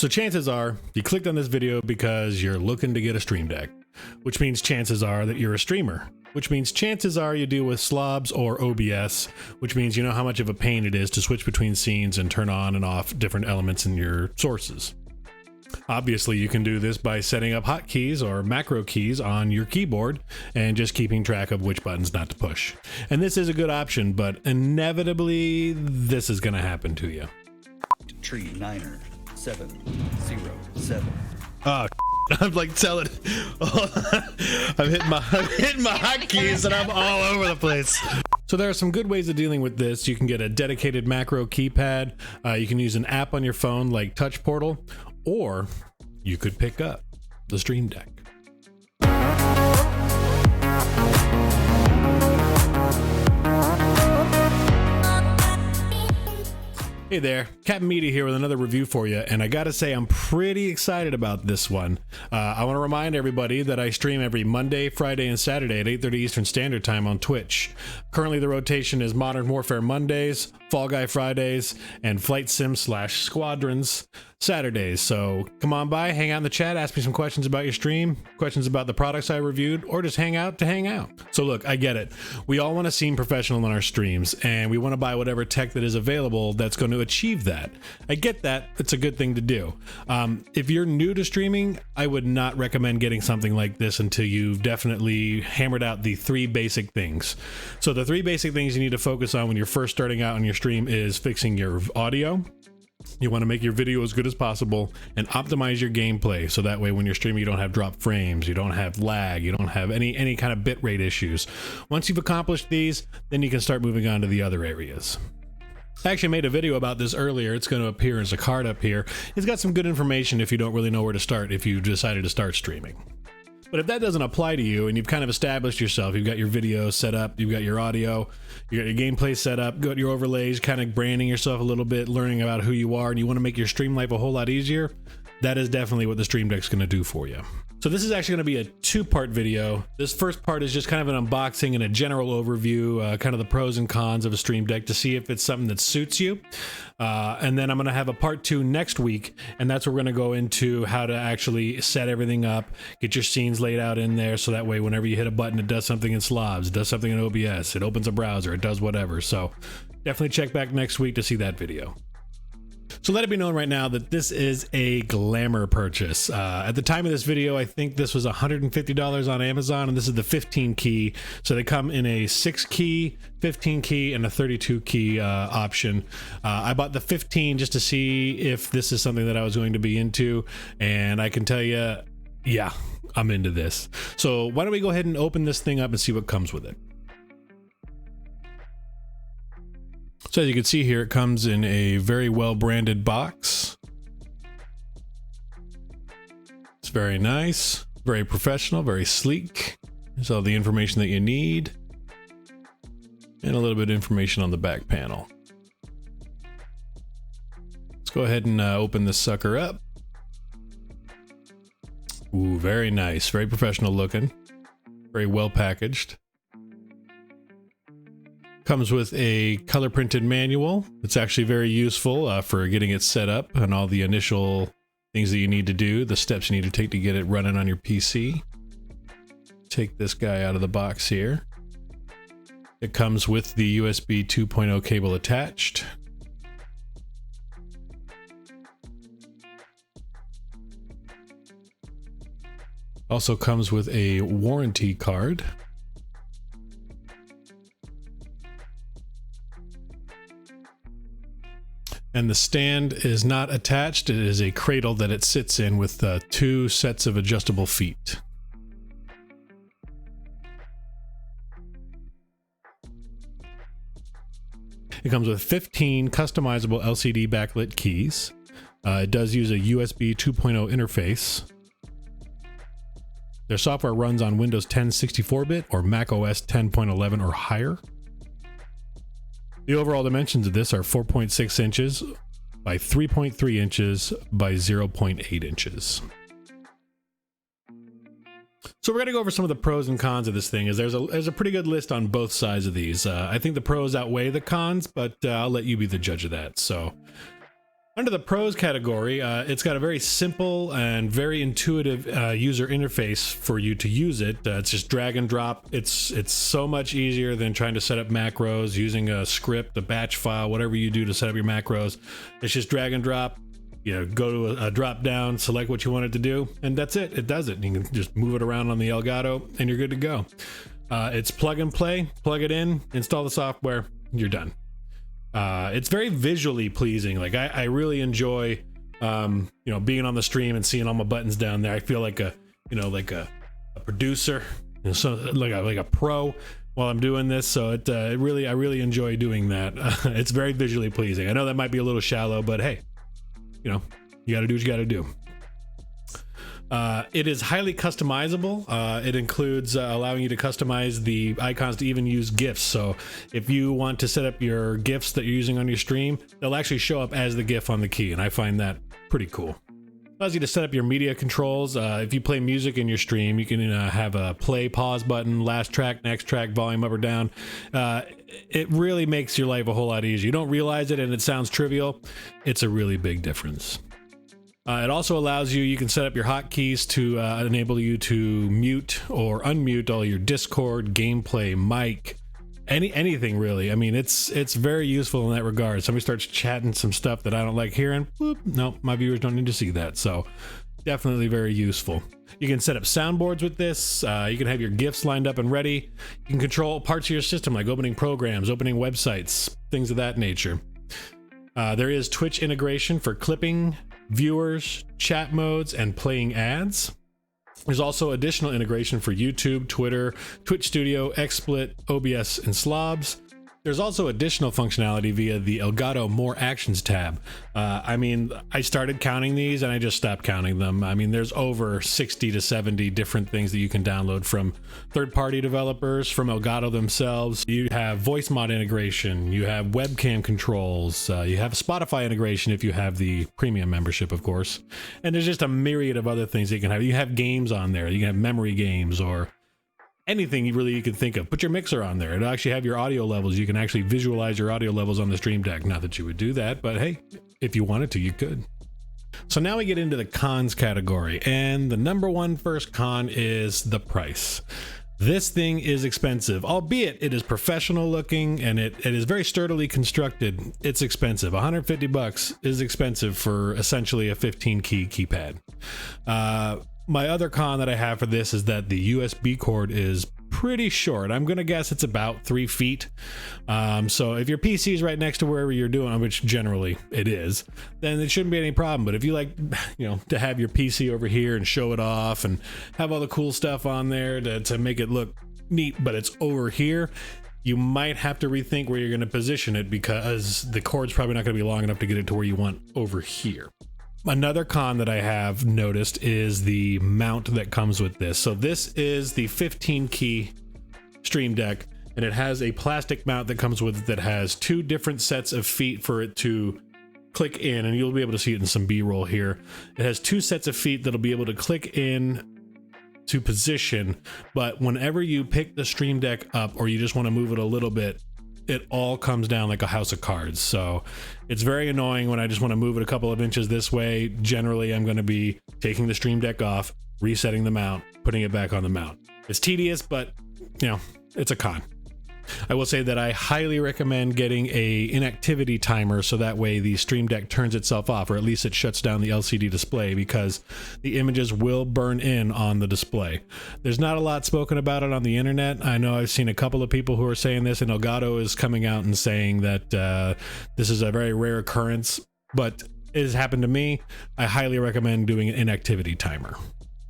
So chances are you clicked on this video because you're looking to get a Stream Deck, which means chances are that you're a streamer, which means chances are you deal with slobs or OBS, which means you know how much of a pain it is to switch between scenes and turn on and off different elements in your sources. Obviously, you can do this by setting up hotkeys or macro keys on your keyboard and just keeping track of which buttons not to push. And this is a good option, but inevitably this is going to happen to you. Tree Niner 707. Oh, I'm like telling. I'm hitting my hotkeys and I'm all over the place. So there are some good ways of dealing with this. You can get a dedicated macro keypad. You can use an app on your phone like Touch Portal, or you could pick up the Stream Deck. Hey there, Captain Media here with another review for you, and I gotta say I'm pretty excited about this one. I want to remind everybody that I stream every Monday, Friday, and Saturday at 8:30 Eastern Standard Time on Twitch. Currently the rotation is Modern Warfare Mondays, Fall Guy Fridays, and Flight Sim / Squadrons Saturdays. So come on by, hang out in the chat, ask me some questions about your stream, questions about the products I reviewed, or just hang out to hang out. So look, I get it. We all want to seem professional in our streams, and we want to buy whatever tech that is available that's going to achieve that. I get that. It's a good thing to do. If you're new to streaming, I would not recommend getting something like this until you've definitely hammered out the 3 basic things. So the 3 basic things you need to focus on when you're first starting out on your stream is fixing your audio. You want to make your video as good as possible and optimize your gameplay so that way when you're streaming you don't have drop frames, you don't have lag, you don't have any kind of bitrate issues. Once you've accomplished these, then you can start moving on to the other areas. I actually made a video about this earlier. It's going to appear as a card up here. It's got some good information if you don't really know where to start if you decided to start streaming. But if that doesn't apply to you and you've kind of established yourself, you've got your video set up, you've got your audio, you got your gameplay set up, got your overlays, kind of branding yourself a little bit, learning about who you are, and you want to make your stream life a whole lot easier, that is definitely what the Stream Deck's going to do for you. So this is actually going to be a 2-part video. This first part is just kind of an unboxing and a general overview, kind of the pros and cons of a Stream Deck to see if it's something that suits you. And then I'm going to have a part 2 next week, and that's where we're going to go into how to actually set everything up, get your scenes laid out in there, so that way whenever you hit a button, it does something in Slobs, it does something in OBS, it opens a browser, it does whatever. So definitely check back next week to see that video. So let it be known right now that this is a glamour purchase. At the time of this video, I think this was $150 on Amazon, and this is the 15 key. So they come in a 6 key, 15 key, and a 32 key option. I bought the 15 just to see if this is something that I was going to be into, and I can tell you, yeah, I'm into this. So why don't we go ahead and open this thing up and see what comes with it. So as you can see here, it comes in a very well branded box. It's very nice, very professional, very sleek. There's all the information that you need. And a little bit of information on the back panel. Let's go ahead and open this sucker up. Ooh, very nice, very professional looking, very well packaged. Comes with a color printed manual. It's actually very useful for getting it set up and all the initial things that you need to do, the steps you need to take to get it running on your PC. Take this guy out of the box here. It comes with the USB 2.0 cable attached. Also comes with a warranty card. And the stand is not attached. It is a cradle that it sits in with 2 sets of adjustable feet. It comes with 15 customizable LCD backlit keys. It does use a USB 2.0 interface. Their software runs on Windows 10 64-bit or Mac OS 10.11 or higher. The overall dimensions of this are 4.6 inches by 3.3 inches by 0.8 inches. So we're going to go over some of the pros and cons of this thing. There's a pretty good list on both sides of these. I think the pros outweigh the cons, but I'll let you be the judge of that. So Under the pros category, it's got a very simple and very intuitive user interface for you to use it. It's just drag and drop. It's so much easier than trying to set up macros using a script, a batch file, whatever you do to set up your macros. It's just drag and drop. You know, go to a drop down, select what you want it to do, and that's it. It does it. You can just move it around on the Elgato, and you're good to go. It's plug and play. Plug it in, install the software, you're done. It's very visually pleasing. Like I really enjoy, being on the stream and seeing all my buttons down there. I feel like a producer, so like a pro while I'm doing this. So I really enjoy doing that. It's very visually pleasing. I know that might be a little shallow, but hey, you got to do what you got to do. It is highly customizable. It includes allowing you to customize the icons to even use GIFs. So if you want to set up your GIFs that you're using on your stream, they'll actually show up as the GIF on the key, and I find that pretty cool. Allows you to set up your media controls. If you play music in your stream, you can have a play, pause button, last track, next track, volume up or down. It really makes your life a whole lot easier. You don't realize it, and it sounds trivial. It's a really big difference. It also allows you can set up your hotkeys to enable you to mute or unmute all your Discord, gameplay, mic, anything really. I mean, it's very useful in that regard. Somebody starts chatting some stuff that I don't like hearing, whoop, no, my viewers don't need to see that. So definitely very useful. You can set up soundboards with this. You can have your GIFs lined up and ready. You can control parts of your system like opening programs, opening websites, things of that nature. There is Twitch integration for clipping, viewers, chat modes, and playing ads. There's also additional integration for YouTube, Twitter, Twitch Studio, XSplit, OBS, and Slobs. There's also additional functionality via the Elgato More Actions tab. I started counting these and I just stopped counting them. I mean, there's over 60 to 70 different things that you can download from third-party developers, from Elgato themselves. You have voice mod integration, you have webcam controls, you have Spotify integration if you have the premium membership, of course. And there's just a myriad of other things that you can have. You have games on there. You can have memory games or anything you can think of. Put your mixer on there. It'll actually have your audio levels. You can actually visualize your audio levels on the Stream Deck. Not that you would do that, but hey, if you wanted to, you could. So now we get into the cons category, and the number one first con is the price. This thing is expensive, albeit it is professional looking and it is very sturdily constructed. It's expensive. $150 is expensive for essentially a 15 key keypad. My other con that I have for this is that the USB cord is pretty short. I'm gonna guess it's about 3 feet. So if your PC is right next to wherever you're doing, which generally it is, then it shouldn't be any problem. But if you like, to have your PC over here and show it off and have all the cool stuff on there to make it look neat, but it's over here, you might have to rethink where you're going to position it, because the cord's probably not going to be long enough to get it to where you want over here. Another con that I have noticed is the mount that comes with this. So this is the 15 key Stream Deck, and it has a plastic mount that comes with it that has 2 different sets of feet for it to click in, and you'll be able to see it in some B-roll here. It has 2 sets of feet that'll be able to click in to position, but whenever you pick the Stream Deck up or you just want to move it a little bit, it all comes down like a house of cards. So it's very annoying when I just want to move it a couple of inches this way. Generally, I'm going to be taking the Stream Deck off, resetting the mount, putting it back on the mount. It's tedious, but it's a con. I will say that I highly recommend getting a inactivity timer, so that way the Stream Deck turns itself off, or at least it shuts down the LCD display, because the images will burn in on the display. There's not a lot spoken about it on the internet. I know I've seen a couple of people who are saying this, and Elgato is coming out and saying that this is a very rare occurrence, but it has happened to me. I highly recommend doing an inactivity timer.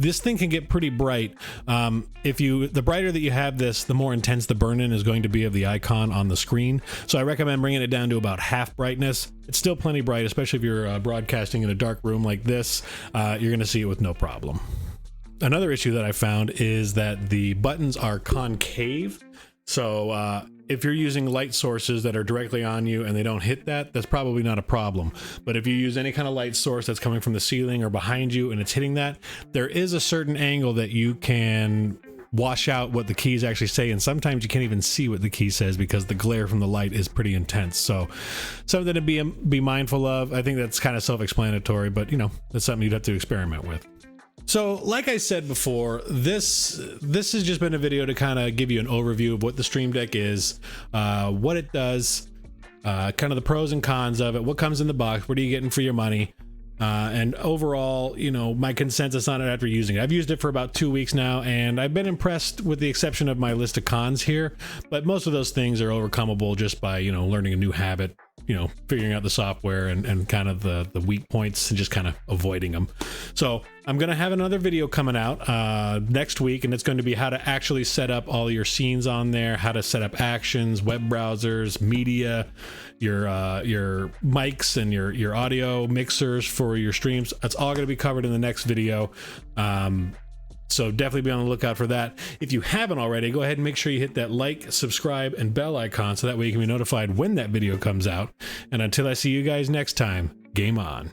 This thing can get pretty bright. The brighter that you have this, the more intense the burn-in is going to be of the icon on the screen. So I recommend bringing it down to about half brightness. It's still plenty bright, especially if you're broadcasting in a dark room like this. You're going to see it with no problem. Another issue that I found is that the buttons are concave. So if you're using light sources that are directly on you and they don't hit that, that's probably not a problem. But if you use any kind of light source that's coming from the ceiling or behind you and it's hitting that, there is a certain angle that you can wash out what the keys actually say, and sometimes you can't even see what the key says because the glare from the light is pretty intense. So something to be mindful of. I think that's kind of self-explanatory, but you know, that's something you'd have to experiment with. So like I said before, this has just been a video to kind of give you an overview of what the Stream Deck is, what it does, kind of the pros and cons of it, what comes in the box, what are you getting for your money, and overall, you know, my consensus on it after using it. I've used it for about 2 weeks now, and I've been impressed with the exception of my list of cons here, but most of those things are overcomeable just by, you know, learning a new habit, you know, figuring out the software and kind of the weak points and just kind of avoiding them. So I'm going to have another video coming out next week, and it's going to be how to actually set up all your scenes on there, how to set up actions, web browsers, media, your mics and your audio mixers for your streams. That's all going to be covered in the next video. So definitely be on the lookout for that. If you haven't already, go ahead and make sure you hit that like, subscribe, and bell icon so that way you can be notified when that video comes out. And until I see you guys next time, game on.